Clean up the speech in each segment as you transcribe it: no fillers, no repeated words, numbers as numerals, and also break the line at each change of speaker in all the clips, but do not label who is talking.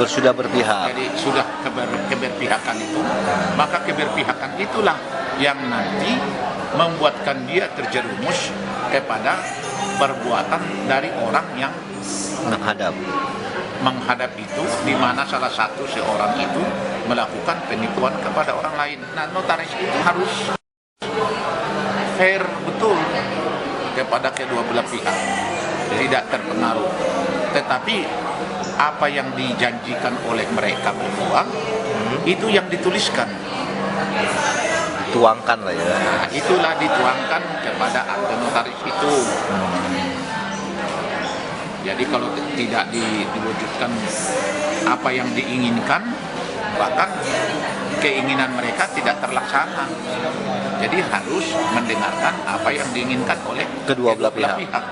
Sudah berpihak.
Jadi sudah keberpihakan itu, maka keberpihakan itulah yang nanti membuatkan dia terjerumus kepada perbuatan dari orang yang menghadap itu, di mana salah satu seorang itu melakukan penipuan kepada orang lain. Nah, notaris itu harus fair betul kepada kedua belah pihak, tidak terpengaruh. Tetapi apa yang dijanjikan oleh mereka berdua itu yang dituliskan,
Tuangkan lah ya.
nah, itulah dituangkan kepada akte notaris itu. Jadi kalau tidak diwujudkan apa yang diinginkan, bahkan keinginan mereka tidak terlaksana. Jadi harus mendengarkan apa yang diinginkan oleh
Kedua belah pihak.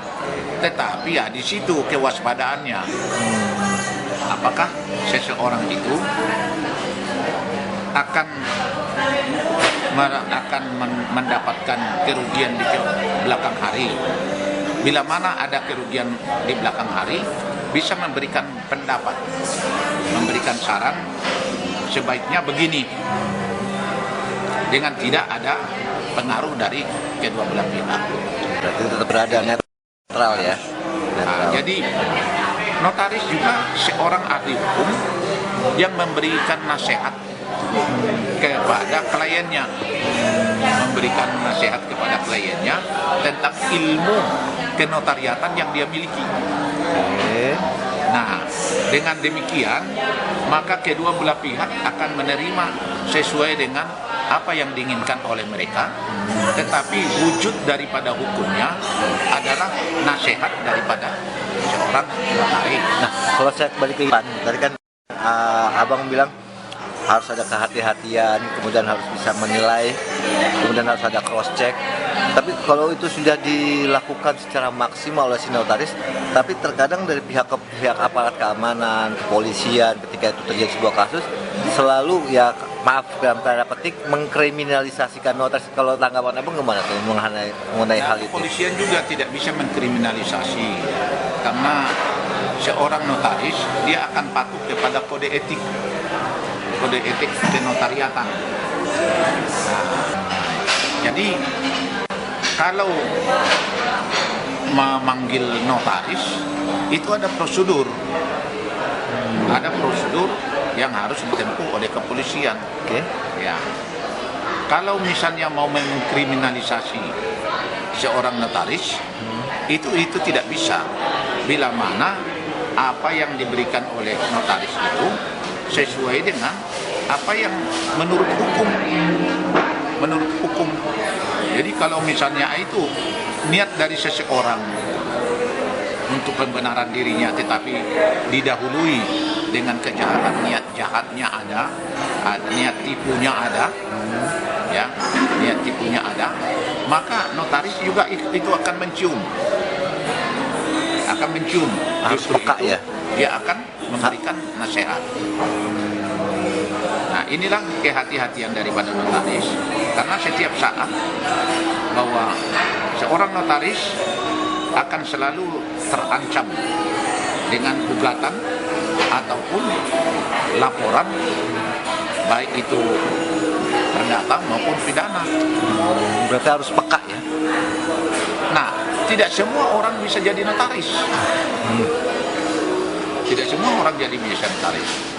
Tetapi ya di situ kewaspadaannya. Apakah seseorang itu akan mendapatkan kerugian di belakang hari? Bila mana ada kerugian di belakang hari, bisa memberikan pendapat, memberikan saran, sebaiknya begini, dengan tidak ada pengaruh dari kedua belah pihak.
Berarti tetap berada netral ya.
Nah, jadi notaris juga seorang ahli hukum yang memberikan nasihat kepada kliennya, memberikan nasihat kepada kliennya tentang ilmu kenotariatan yang dia miliki. Nah, dengan demikian maka kedua belah pihak akan menerima sesuai dengan apa yang diinginkan oleh mereka, tetapi wujud daripada hukumnya adalah nasihat daripada seorang notaris.
Nah, kalau saya kembali ke Ivan, tadi kan abang bilang harus ada kehati-hatian, kemudian harus bisa menilai, kemudian harus ada cross check. Tapi kalau itu sudah dilakukan secara maksimal oleh si notaris, tapi terkadang dari pihak aparat keamanan, kepolisian, ketika itu terjadi sebuah kasus, selalu ya maaf dalam tanda petik mengkriminalisasikan notaris. Kalau tanggapan abang gimana tuh mengenai hal itu?
Kepolisian juga tidak bisa mengkriminalisasi, karena seorang notaris dia akan patuh kepada kode etik kenotariatan. Nah, jadi kalau memanggil notaris itu ada prosedur, yang harus ditempuh oleh kepolisian.
Oke.
Ya, kalau misalnya mau mengkriminalisasi seorang notaris, itu tidak bisa. Bila mana apa yang diberikan oleh notaris itu sesuai dengan apa yang menurut hukum. Jadi kalau misalnya itu niat dari seseorang untuk pembenaran dirinya, tetapi didahului dengan kejahatan, niat jahatnya ada, niat tipunya ada, ya, niat tipunya ada, maka notaris juga itu akan mencium,
harus peka ya.
Dia akan memberikan nasihat. Nah, inilah kehati-hatian daripada notaris, karena setiap saat bahwa seorang notaris akan selalu terancam dengan gugatan ataupun laporan, baik itu perdata maupun pidana.
Berarti harus peka ya.
Nah, tidak semua orang bisa jadi notaris. Tidak semua orang jadi bisa notaris.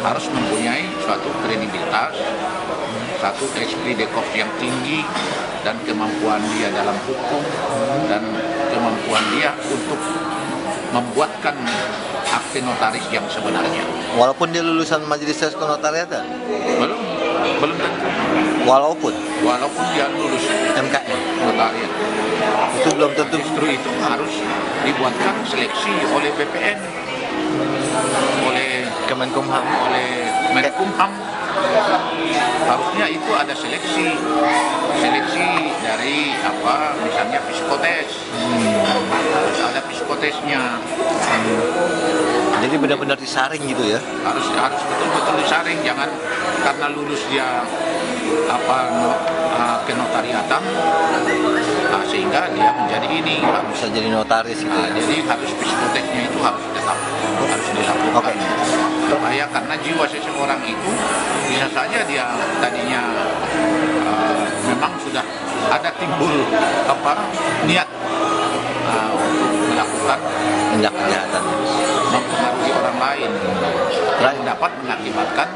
Harus mempunyai suatu kredibilitas, satu esprit de corps yang tinggi, dan kemampuan dia dalam hukum, dan kemampuan dia untuk membuatkan akte notaris yang sebenarnya.
Walaupun dia lulusan majelis tes kenotariatan?
Belum tentu.
Walaupun
dia lulus
MKN
notariat,
itu belum tentu.
Justru itu harus dibuatkan seleksi oleh BPN, oleh
Kemenkumham,
oleh Menkumham. Harusnya itu ada seleksi dari misalnya psikotes, harus ada psikotesnya.
Jadi benar-benar disaring gitu ya?
Harus betul-betul disaring, jangan karena lulus dia kenotariatan, sehingga dia menjadi ini
bisa jadi notaris gitu ya?
Jadi harus psikotesnya itu harus dilakukan, supaya sudah ada timbul niat untuk melakukan
tindak kejahatan.
mempengaruhi orang lain yang dapat mengakibatkan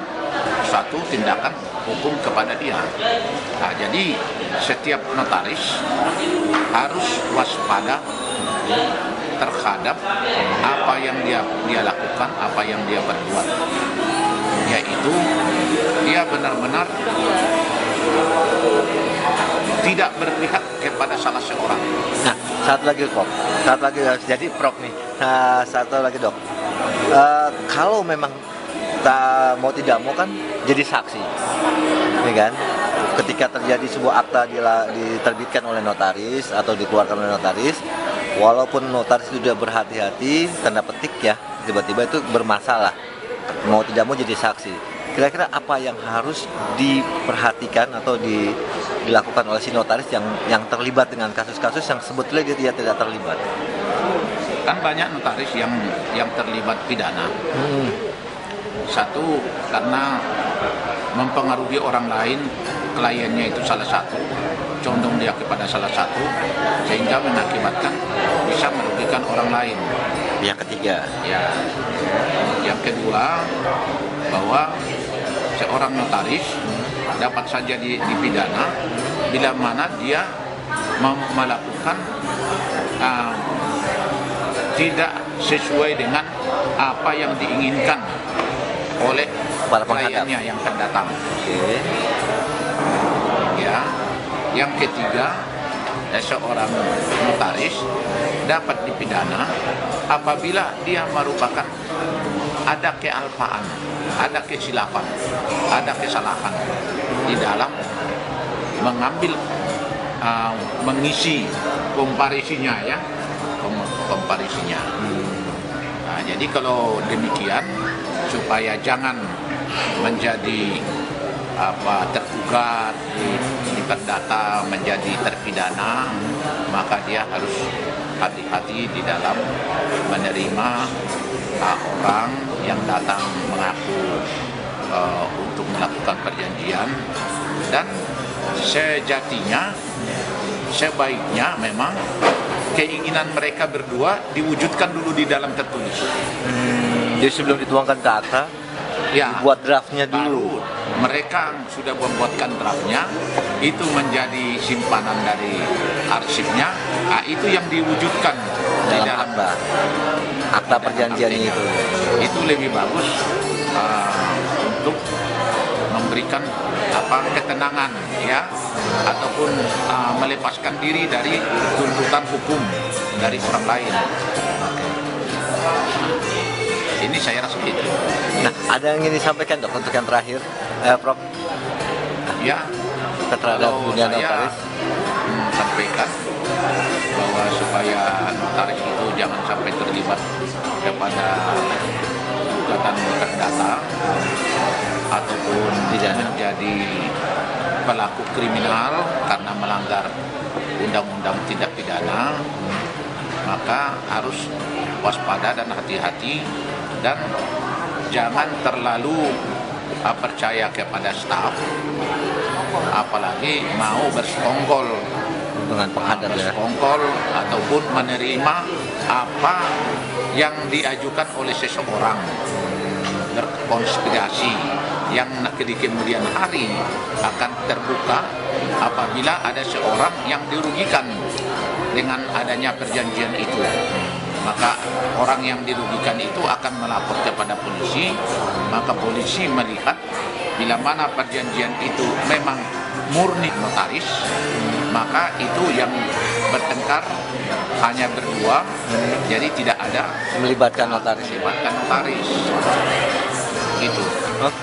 suatu tindakan hukum kepada dia. Nah, jadi setiap notaris harus waspada terhadap apa yang dia lakukan, apa yang dia perbuat, yaitu dia benar-benar tidak berpihak kepada salah seorang.
Nah, satu lagi Prof, jadi Prof nih, satu lagi Dok, kalau memang mau tidak mau kan jadi saksi, ya kan? Ketika terjadi sebuah akta diterbitkan oleh notaris atau dikeluarkan oleh notaris, walaupun notaris sudah berhati-hati, tanda petik ya, tiba-tiba itu bermasalah, mau tidak mau jadi saksi. Kira-kira apa yang harus diperhatikan atau dilakukan oleh si notaris yang terlibat dengan kasus-kasus yang sebetulnya dia tidak terlibat?
Kan banyak notaris yang terlibat pidana. Satu, karena mempengaruhi orang lain, kliennya itu salah satu, condong dia kepada salah satu, sehingga mengakibatkan bisa merugikan orang lain.
Yang ketiga,
Ya, yang kedua, bahwa seorang notaris dapat saja dipidana bila mana dia melakukan tidak sesuai dengan apa yang diinginkan oleh
para penghadap
kliennya yang pendatang.
Oke.
Ya, yang ketiga, seorang notaris dapat dipidana apabila dia merupakan ada kealpaan, ada kesilapan, ada kesalahan di dalam mengambil mengisi komparisinya ya, komparisinya. Nah, jadi kalau demikian, supaya jangan menjadi tergugat di perdata menjadi terpidana, maka dia harus hati-hati di dalam menerima orang yang datang mengaku untuk melakukan perjanjian, dan sejatinya sebaiknya memang keinginan mereka berdua diwujudkan dulu di dalam tertulis.
Jadi sebelum dituangkan ke akta,
Ya,
buat draftnya dulu.
baru mereka sudah membuatkan draftnya, itu menjadi simpanan dari arsipnya. Nah, itu yang diwujudkan di dalam
akta perjanjiannya itu.
Itu lebih bagus untuk memberikan ketenangan ya, ataupun melepaskan diri dari tuntutan hukum dari orang lain. Ini saya rasa itu.
Nah, ada yang ingin disampaikan Dok untuk yang terakhir, Prof?
Ya,
Terhadap
kalau
dunia
saya
notaris.
sampaikan bahwa supaya notaris itu jangan sampai terlibat kepada gugatan perdata ataupun menjadi pelaku kriminal karena melanggar undang-undang tindak pidana, maka harus waspada dan hati-hati, dan jangan terlalu percaya kepada staf, apalagi mau bersekongkol
dengan penghadap ya.
bersekongkol ataupun menerima apa yang diajukan oleh seseorang, berkonspirasi yang di kemudian hari akan terbuka apabila ada seorang yang dirugikan dengan adanya perjanjian itu. Maka orang yang dirugikan itu akan melapor kepada polisi, maka polisi melihat bila mana perjanjian itu memang murni notaris, maka itu yang bertengkar hanya berdua, jadi tidak ada
Melibatkan notaris.
melibatkan notaris. Gitu.
Oh,